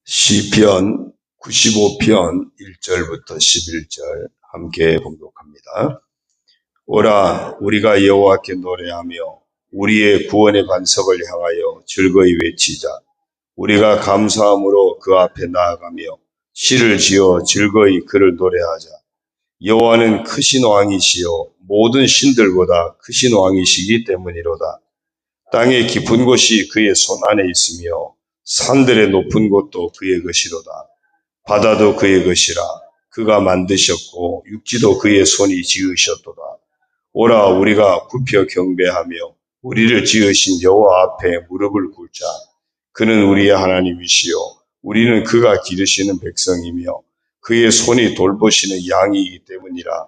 시편 95편 1절부터 11절 함께 봉독합니다. 오라, 우리가 여호와께 노래하며 우리의 구원의 반석을 향하여 즐거이 외치자. 우리가 감사함으로 그 앞에 나아가며 시를 지어 즐거이 그를 노래하자. 여호와는 크신 왕이시요 모든 신들보다 크신 왕이시기 때문이로다. 땅의 깊은 곳이 그의 손 안에 있으며 산들의 높은 곳도 그의 것이로다. 바다도 그의 것이라. 그가 만드셨고 육지도 그의 손이 지으셨도다. 오라, 우리가 굽혀 경배하며 우리를 지으신 여호와 앞에 무릎을 꿇자. 그는 우리의 하나님이시요 우리는 그가 기르시는 백성이며 그의 손이 돌보시는 양이기 때문이라.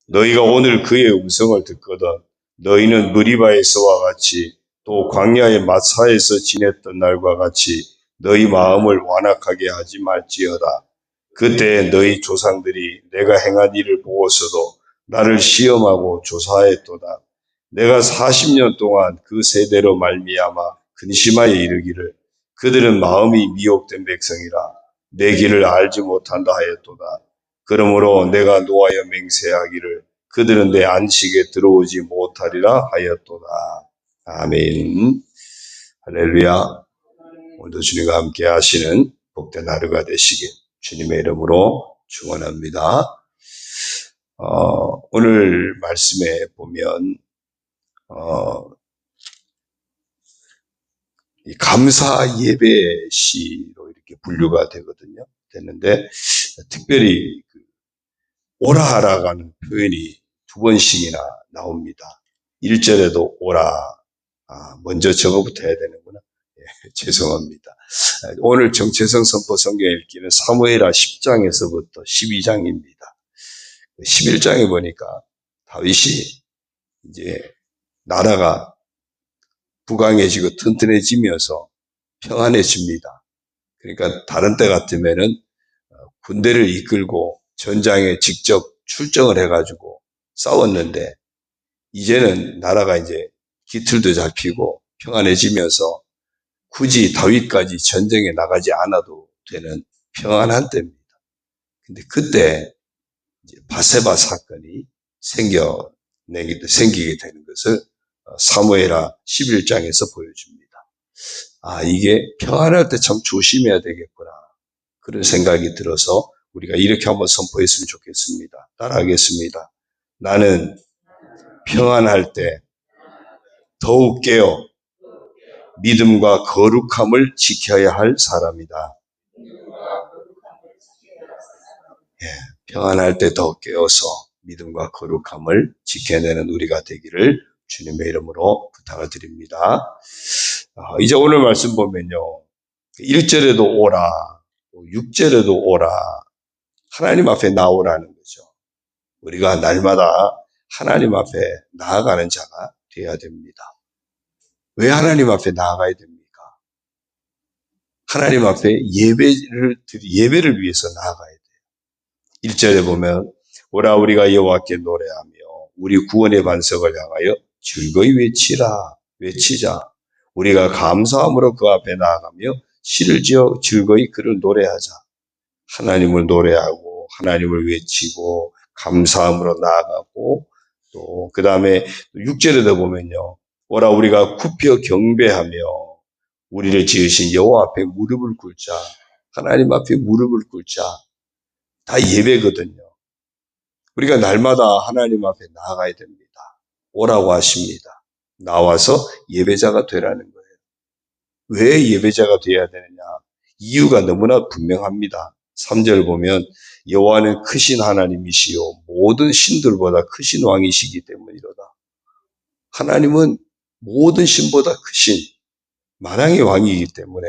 너희가 오늘 그의 음성을 듣거든 너희는 무리바에서와 같이 또 광야의 마사에서 지냈던 날과 같이 너희 마음을 완악하게 하지 말지어다. 그때 너희 조상들이 내가 행한 일을 보고서도 나를 시험하고 조사하였도다. 내가 40년 동안 그 세대로 말미암아 근심하여 이르기를 그들은 마음이 미혹된 백성이라 내 길을 알지 못한다 하였도다. 그러므로 내가 노하여 맹세하기를 그들은 내 안식에 들어오지 못하리라 하였도다. 아멘. 할렐루야. 오늘도 주님과 함께 하시는 복된 하루가 되시길 주님의 이름으로 축원합니다. 오늘 말씀에 보면 이 감사 예배 시로 이렇게 분류가 됐는데 특별히 오라라고 하는 표현이 두 번씩이나 나옵니다. 1절에도 오라. 먼저 저거부터 해야 되는구나. 죄송합니다. 오늘 정체성 선포 성경 읽기는 사무엘하 10장에서부터 12장입니다. 11장에 보니까 다윗이 이제 나라가 부강해지고 튼튼해지면서 평안해집니다. 그러니까 다른 때 같으면은 군대를 이끌고 전장에 직접 출정을 해가지고 싸웠는데 이제는 나라가 이제 기틀도 잡히고 평안해지면서 굳이 다윗까지 전쟁에 나가지 않아도 되는 평안한 때입니다. 근데 그때 이제 바세바 사건이 생기게 되는 것을 사무엘하 11장에서 보여줍니다. 이게 평안할 때 참 조심해야 되겠구나. 그런 생각이 들어서 우리가 이렇게 한번 선포했으면 좋겠습니다. 따라하겠습니다. 나는 평안할 때 더욱 깨어 믿음과 거룩함을 지켜야 할 사람이다. 평안할 때 더 깨어서 믿음과 거룩함을 지켜내는 우리가 되기를 주님의 이름으로 부탁을 드립니다. 이제 오늘 말씀 보면요. 1절에도 오라, 6절에도 오라, 하나님 앞에 나오라는 거죠. 우리가 날마다 하나님 앞에 나아가는 자가 되어야 됩니다. 왜 하나님 앞에 나아가야 됩니까? 하나님 앞에 예배를 위해서 나아가야 돼요. 1절에 보면 오라, 우리가 여호와께 노래하며 우리 구원의 반석을 향하여 즐거이 외치자. 우리가 감사함으로 그 앞에 나아가며 시를 지어 즐거이 그를 노래하자. 하나님을 노래하고 하나님을 외치고 감사함으로 나아가고 또 그 다음에 6절에도 보면요. 오라, 우리가 굽혀 경배하며 우리를 지으신 여호와 앞에 무릎을 꿇자. 하나님 앞에 무릎을 꿇자. 다 예배거든요. 우리가 날마다 하나님 앞에 나아가야 됩니다. 오라고 하십니다. 나와서 예배자가 되라는 거예요. 왜 예배자가 되어야 되느냐? 이유가 너무나 분명합니다. 3절 보면 여호와는 크신 하나님이시요 모든 신들보다 크신 왕이시기 때문이로다. 하나님은 모든 신보다 크신 만왕의 왕이기 때문에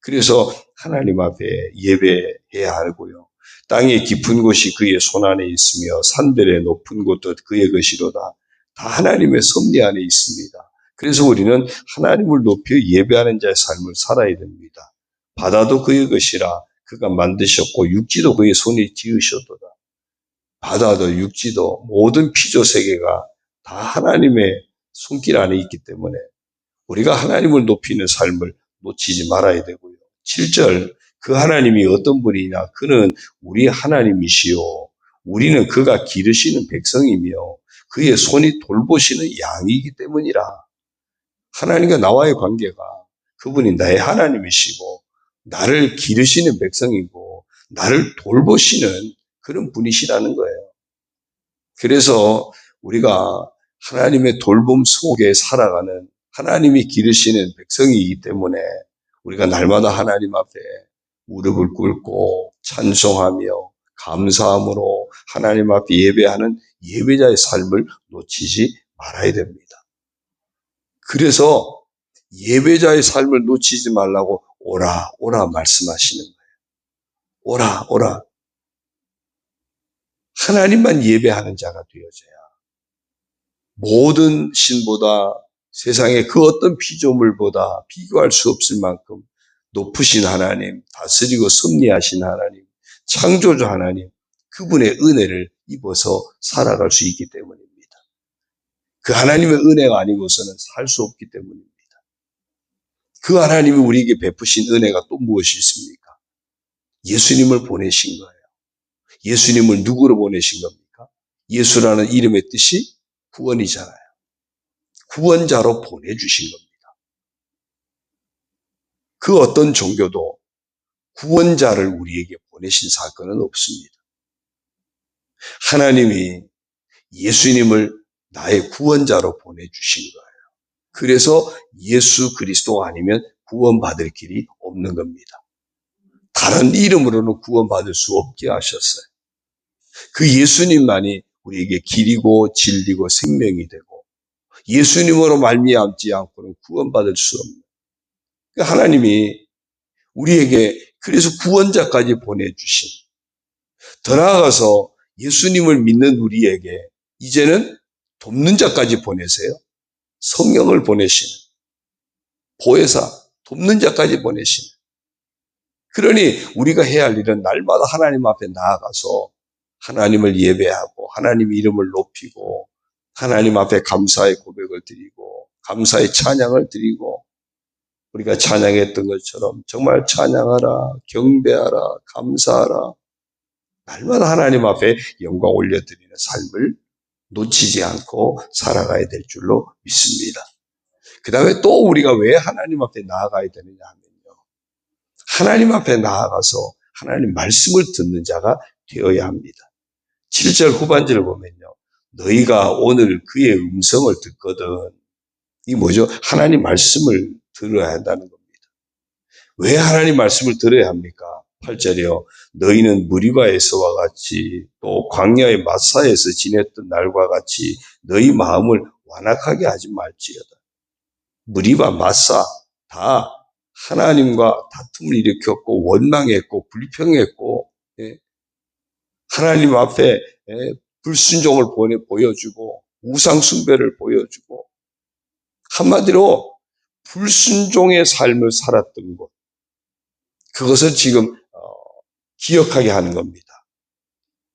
그래서 하나님 앞에 예배해야 하고요. 땅의 깊은 곳이 그의 손 안에 있으며 산들의 높은 곳도 그의 것이로다. 다 하나님의 섭리 안에 있습니다. 그래서 우리는 하나님을 높여 예배하는 자의 삶을 살아야 됩니다. 바다도 그의 것이라 그가 만드셨고 육지도 그의 손이 지으셨도다. 바다도 육지도 모든 피조 세계가 다 하나님의 손길 안에 있기 때문에 우리가 하나님을 높이는 삶을 놓치지 말아야 되고요. 7절 그 하나님이 어떤 분이냐? 그는 우리 하나님이시요. 우리는 그가 기르시는 백성이며 그의 손이 돌보시는 양이기 때문이라. 하나님과 나와의 관계가 그분이 나의 하나님이시고 나를 기르시는 백성이고 나를 돌보시는 그런 분이시라는 거예요. 그래서 우리가 하나님의 돌봄 속에 살아가는 하나님이 기르시는 백성이기 때문에 우리가 날마다 하나님 앞에 무릎을 꿇고 찬송하며 감사함으로 하나님 앞에 예배하는 예배자의 삶을 놓치지 말아야 됩니다. 그래서 예배자의 삶을 놓치지 말라고 오라 오라 말씀하시는 거예요. 오라 오라. 하나님만 예배하는 자가 되어져야 모든 신보다 세상의 그 어떤 피조물보다 비교할 수 없을 만큼 높으신 하나님, 다스리고 섭리하신 하나님, 창조주 하나님, 그분의 은혜를 입어서 살아갈 수 있기 때문입니다. 그 하나님의 은혜가 아니고서는 살 수 없기 때문입니다. 그 하나님이 우리에게 베푸신 은혜가 또 무엇이 있습니까? 예수님을 보내신 거예요. 예수님을 누구로 보내신 겁니까? 예수라는 이름의 뜻이 구원이잖아요. 구원자로 보내주신 겁니다. 그 어떤 종교도 구원자를 우리에게 보내신 사건은 없습니다. 하나님이 예수님을 나의 구원자로 보내주신 거예요. 그래서 예수 그리스도 아니면 구원받을 길이 없는 겁니다. 다른 이름으로는 구원받을 수 없게 하셨어요. 그 예수님만이 우리에게 길이고 진리고 생명이 되고 예수님으로 말미암지 않고는 구원받을 수 없는 하나님이 우리에게 그래서 구원자까지 보내주신, 더 나아가서 예수님을 믿는 우리에게 이제는 돕는 자까지 보내세요. 성령을 보내시는, 보혜사, 돕는 자까지 보내시는. 그러니 우리가 해야 할 일은 날마다 하나님 앞에 나아가서 하나님을 예배하고 하나님 이름을 높이고 하나님 앞에 감사의 고백을 드리고 감사의 찬양을 드리고 우리가 찬양했던 것처럼 정말 찬양하라, 경배하라, 감사하라. 날마다 하나님 앞에 영광 올려드리는 삶을 놓치지 않고 살아가야 될 줄로 믿습니다. 그 다음에 또 우리가 왜 하나님 앞에 나아가야 되느냐 하면요. 하나님 앞에 나아가서 하나님 말씀을 듣는 자가 되어야 합니다. 7절 후반절을 보면요. 너희가 오늘 그의 음성을 듣거든. 이게 뭐죠? 하나님 말씀을 들어야 한다는 겁니다. 왜 하나님 말씀을 들어야 합니까? 8절이요. 너희는 무리바에서와 같이 또 광야의 마사에서 지냈던 날과 같이 너희 마음을 완악하게 하지 말지어다. 무리바, 마사 다 하나님과 다툼을 일으켰고 원망했고 불평했고 하나님 앞에 불순종을 보여주고 우상 숭배를 보여주고 한마디로 불순종의 삶을 살았던 것, 그것을 지금 기억하게 하는 겁니다.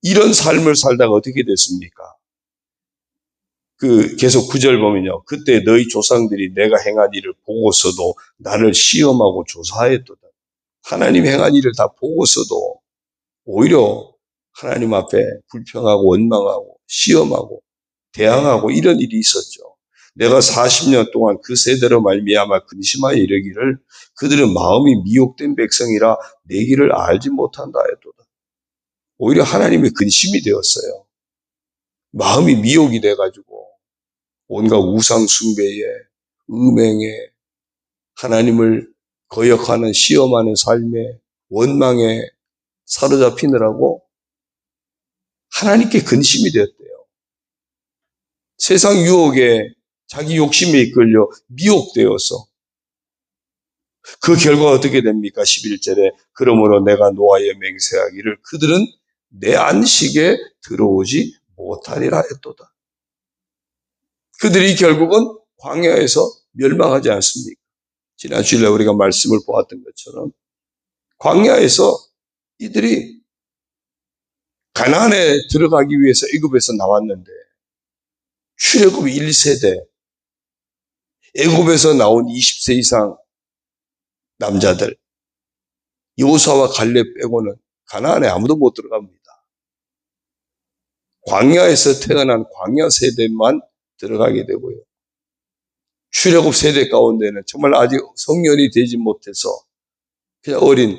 이런 삶을 살다가 어떻게 됐습니까? 계속 9절 보면요. 그때 너희 조상들이 내가 행한 일을 보고서도 나를 시험하고 조사하였도다. 하나님 행한 일을 다 보고서도 오히려 하나님 앞에 불평하고 원망하고 시험하고 대항하고 이런 일이 있었죠. 내가 40년 동안 그 세대로 말미암아 근심하여 이르기를 그들은 마음이 미혹된 백성이라 내 길을 알지 못한다 했도다. 오히려 하나님의 근심이 되었어요. 마음이 미혹이 돼가지고 온갖 우상 숭배에 음행에 하나님을 거역하는 시험하는 삶에 원망에 사로잡히느라고 하나님께 근심이 되었대요. 세상 유혹에 자기 욕심에 이끌려 미혹되어서 그 결과가 어떻게 됩니까? 11절에 그러므로 내가 노아에 맹세하기를 그들은 내 안식에 들어오지 못하리라 했도다. 그들이 결국은 광야에서 멸망하지 않습니까? 지난 주일에 우리가 말씀을 보았던 것처럼 광야에서 이들이 가나안에 들어가기 위해서 애굽에서 나왔는데 출애굽 1세대 애굽에서 나온 20세 이상 남자들 여호수아와 갈렙 빼고는 가나안에 아무도 못 들어갑니다. 광야에서 태어난 광야 세대만 들어가게 되고요. 출애굽 세대 가운데는 정말 아직 성년이 되지 못해서 그냥 어린,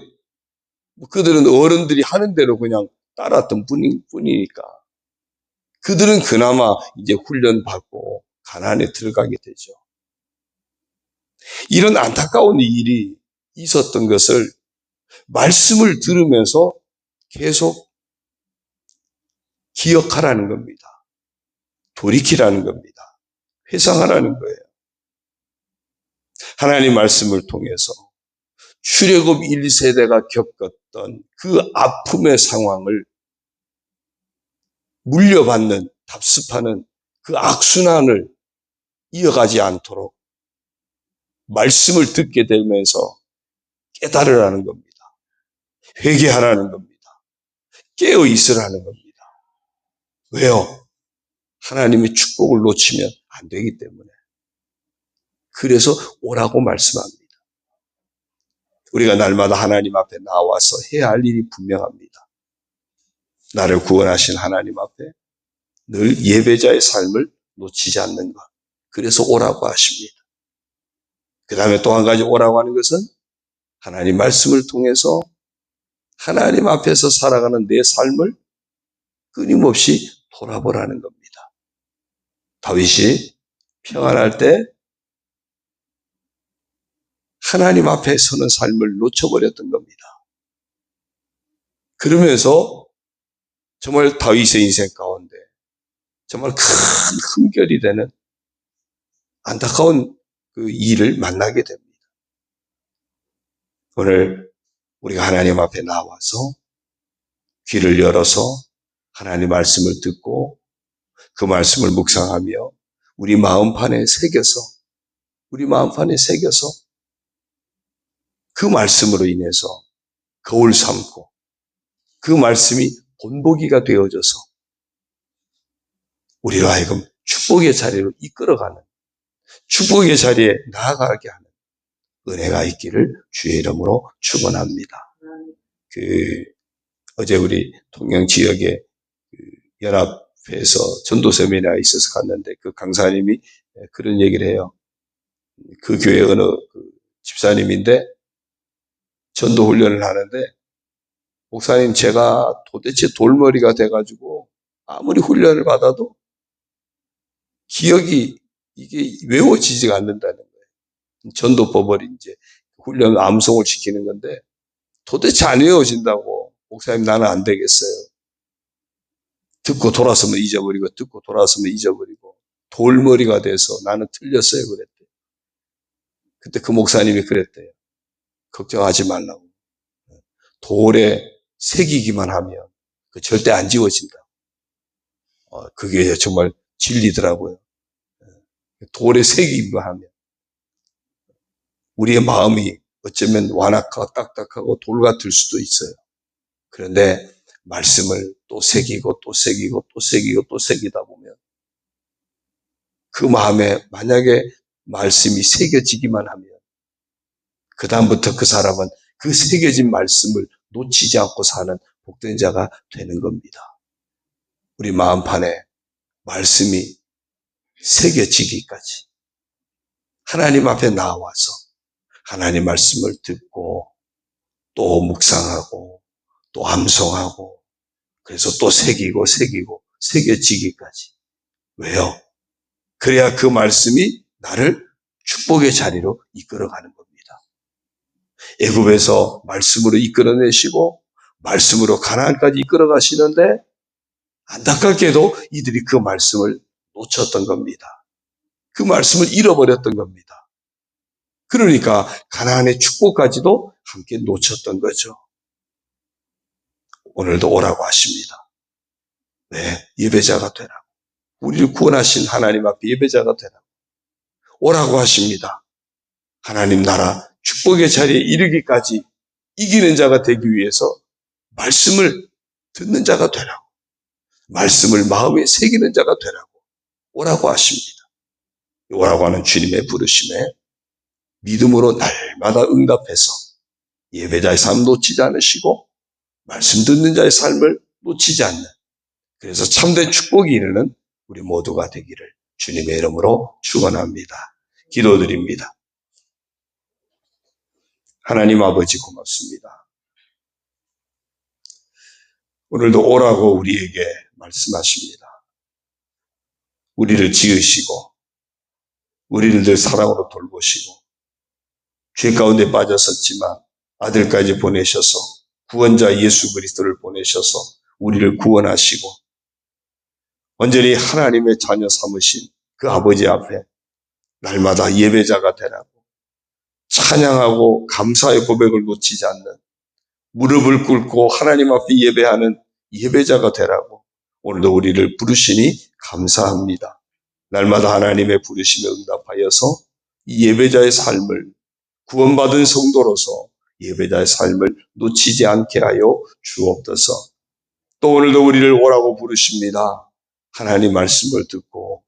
그들은 어른들이 하는 대로 그냥 따랐던 뿐이니까 그들은 그나마 이제 훈련받고 가나안에 들어가게 되죠. 이런 안타까운 일이 있었던 것을 말씀을 들으면서 계속 기억하라는 겁니다. 돌이키라는 겁니다. 회상하라는 거예요. 하나님 말씀을 통해서 출애굽 1세대가 겪었던 그 아픔의 상황을 물려받는, 답습하는 그 악순환을 이어가지 않도록 말씀을 듣게 되면서 깨달으라는 겁니다. 회개하라는 겁니다. 깨어 있으라는 겁니다. 왜요? 하나님의 축복을 놓치면 안 되기 때문에. 그래서 오라고 말씀합니다. 우리가 날마다 하나님 앞에 나와서 해야 할 일이 분명합니다. 나를 구원하신 하나님 앞에 늘 예배자의 삶을 놓치지 않는 것. 그래서 오라고 하십니다. 그 다음에 또 한 가지 오라고 하는 것은 하나님 말씀을 통해서 하나님 앞에서 살아가는 내 삶을 끊임없이 돌아보라는 겁니다. 다윗이 평안할 때 하나님 앞에 서는 삶을 놓쳐버렸던 겁니다. 그러면서 정말 다윗의 인생 가운데 정말 큰 흠결이 되는 안타까운 그 일을 만나게 됩니다. 오늘 우리가 하나님 앞에 나와서 귀를 열어서 하나님 말씀을 듣고 그 말씀을 묵상하며 우리 마음판에 새겨서 그 말씀으로 인해서 거울 삼고 그 말씀이 본보기가 되어져서 우리로 하여금 축복의 자리로 이끌어가는, 축복의 자리에 나아가게 하는 은혜가 있기를 주의 이름으로 축원합니다. 어제 우리 통영 지역에 연합회에서 전도 세미나에 있어서 갔는데 그 강사님이 그런 얘기를 해요. 그 교회 어느 집사님인데 전도 훈련을 하는데, 목사님 제가 도대체 돌머리가 돼가지고 아무리 훈련을 받아도 기억이 이게 외워지지가 않는다는 거예요. 전도법을 이제 훈련 암송을 시키는 건데 도대체 안 외워진다고. 목사님 나는 안 되겠어요. 듣고 돌아서면 잊어버리고 듣고 돌아서면 잊어버리고 돌머리가 돼서 나는 틀렸어요 그랬대요. 그때 그 목사님이 그랬대요. 걱정하지 말라고. 돌에 새기기만 하면 그 절대 안 지워진다. 그게 정말 진리더라고요. 돌에 새기기만 하면. 우리의 마음이 어쩌면 완악하고 딱딱하고 돌 같을 수도 있어요. 그런데 말씀을 또 새기고 또 새기고 또 새기고 또 새기다 보면 그 마음에 만약에 말씀이 새겨지기만 하면 그 다음부터 그 사람은 그 새겨진 말씀을 놓치지 않고 사는 복된 자가 되는 겁니다. 우리 마음판에 말씀이 새겨지기까지 하나님 앞에 나와서 하나님 말씀을 듣고 또 묵상하고 또 암송하고 그래서 또 새기고 새겨지기까지. 왜요? 그래야 그 말씀이 나를 축복의 자리로 이끌어가는 겁니다. 애굽에서 말씀으로 이끌어내시고 말씀으로 가나안까지 이끌어가시는데 안타깝게도 이들이 그 말씀을 놓쳤던 겁니다. 그 말씀을 잃어버렸던 겁니다. 그러니까 가나안의 축복까지도 함께 놓쳤던 거죠. 오늘도 오라고 하십니다. 네, 예배자가 되라고. 우리를 구원하신 하나님 앞에 예배자가 되라고. 오라고 하십니다. 하나님 나라 축복의 자리에 이르기까지 이기는 자가 되기 위해서 말씀을 듣는 자가 되라고. 말씀을 마음에 새기는 자가 되라고. 오라고 하십니다. 오라고 하는 주님의 부르심에 믿음으로 날마다 응답해서 예배자의 삶 놓치지 않으시고 말씀 듣는 자의 삶을 놓치지 않는, 그래서 참된 축복이 이르는 우리 모두가 되기를 주님의 이름으로 축원합니다. 기도드립니다. 하나님 아버지 고맙습니다. 오늘도 오라고 우리에게 말씀하십니다. 우리를 지으시고 우리를 늘 사랑으로 돌보시고 죄 가운데 빠졌었지만 아들까지 보내셔서 구원자 예수 그리스도를 보내셔서 우리를 구원하시고 온전히 하나님의 자녀 삼으신 그 아버지 앞에 날마다 예배자가 되라고 찬양하고 감사의 고백을 놓치지 않는, 무릎을 꿇고 하나님 앞에 예배하는 예배자가 되라고 오늘도 우리를 부르시니 감사합니다. 날마다 하나님의 부르심에 응답하여서 이 예배자의 삶을, 구원받은 성도로서 예배자의 삶을 놓치지 않게 하여 주옵소서. 또 오늘도 우리를 오라고 부르십니다. 하나님 말씀을 듣고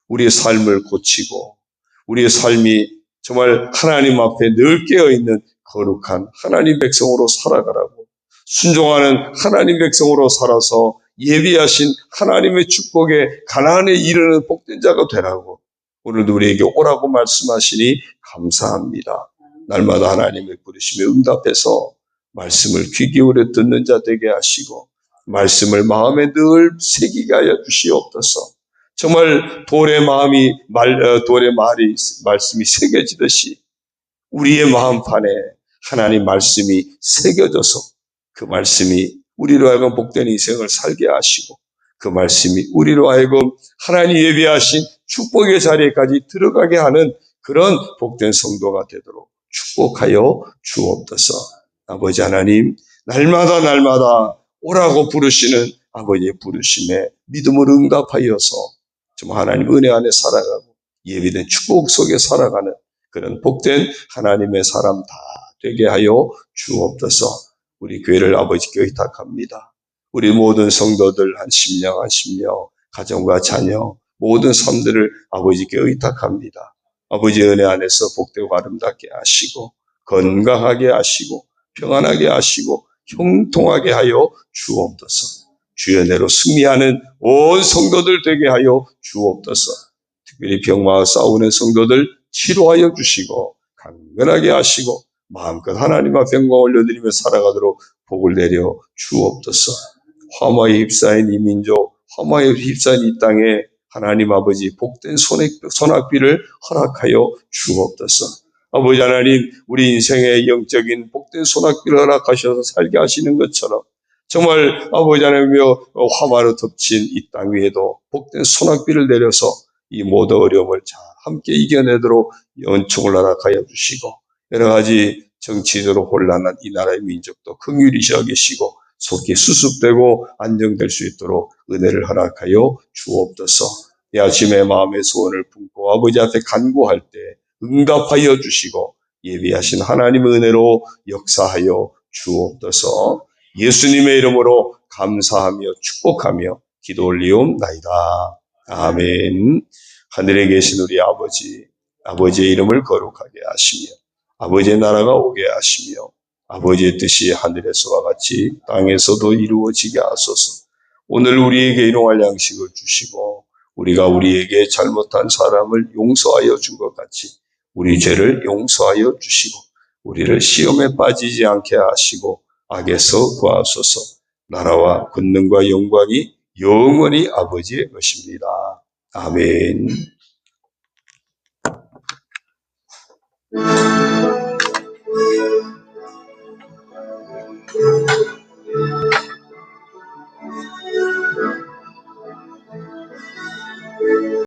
우리의 삶을 고치고 우리의 삶이 정말 하나님 앞에 늘 깨어있는 거룩한 하나님 백성으로 살아가라고, 순종하는 하나님 백성으로 살아서 예비하신 하나님의 축복에 가나안에 이르는 복된 자가 되라고 오늘도 우리에게 오라고 말씀하시니 감사합니다. 날마다 하나님의 부르심에 응답해서 말씀을 귀 기울여 듣는 자 되게 하시고 말씀을 마음에 늘 새기게 하여 주시옵소서. 정말 돌의 말씀이 새겨지듯이 우리의 마음판에 하나님 말씀이 새겨져서 그 말씀이 우리로 하여금 복된 인생을 살게 하시고 그 말씀이 우리로 하여금 하나님 예비하신 축복의 자리에까지 들어가게 하는 그런 복된 성도가 되도록 축복하여 주옵소서. 아버지 하나님, 날마다 오라고 부르시는 아버지의 부르심에 믿음으로 응답하여서 정말 하나님 은혜 안에 살아가고 예비된 축복 속에 살아가는 그런 복된 하나님의 사람 다 되게 하여 주옵소서. 우리 교회를 아버지께 의탁합니다. 우리 모든 성도들 한 심령 가정과 자녀 모든 삶들을 아버지께 의탁합니다. 아버지 은혜 안에서 복되고 아름답게 하시고 건강하게 하시고 평안하게 하시고 형통하게 하여 주옵소서. 주의 은혜로 승리하는 온 성도들 되게 하여 주옵소서. 특별히 병마와 싸우는 성도들 치료하여 주시고 강건하게 하시고 마음껏 하나님 앞에 영광 올려드리며 살아가도록 복을 내려 주옵소서. 화마에 휩싸인 이 민족, 화마에 휩싸인 이 땅에 하나님 아버지 복된 소낙비를 허락하여 주옵소서. 아버지 하나님, 우리 인생의 영적인 복된 소낙비를 허락하셔서 살게 하시는 것처럼 정말 아버지 하나님이여 화마로 덮친 이 땅 위에도 복된 소낙비를 내려서 이 모든 어려움을 잘 함께 이겨내도록 연총을 허락하여 주시고 여러 가지 정치적으로 혼란한 이 나라의 민족도 긍휼히 여기시고 속히 수습되고 안정될 수 있도록 은혜를 허락하여 주옵소서. 이 아침에 마음의 소원을 품고 아버지 앞에 간구할 때 응답하여 주시고 예비하신 하나님의 은혜로 역사하여 주옵소서. 예수님의 이름으로 감사하며 축복하며 기도 올리옵나이다. 아멘. 하늘에 계신 우리 아버지, 아버지의 이름을 거룩하게 하시며 아버지의 나라가 오게 하시며 아버지의 뜻이 하늘에서와 같이 땅에서도 이루어지게 하소서. 오늘 우리에게 일용할 양식을 주시고 우리가 우리에게 잘못한 사람을 용서하여 준 것 같이 우리 죄를 용서하여 주시고 우리를 시험에 빠지지 않게 하시고 악에서 구하소서. 나라와 권능과 영광이 영원히 아버지의 것입니다. 아멘.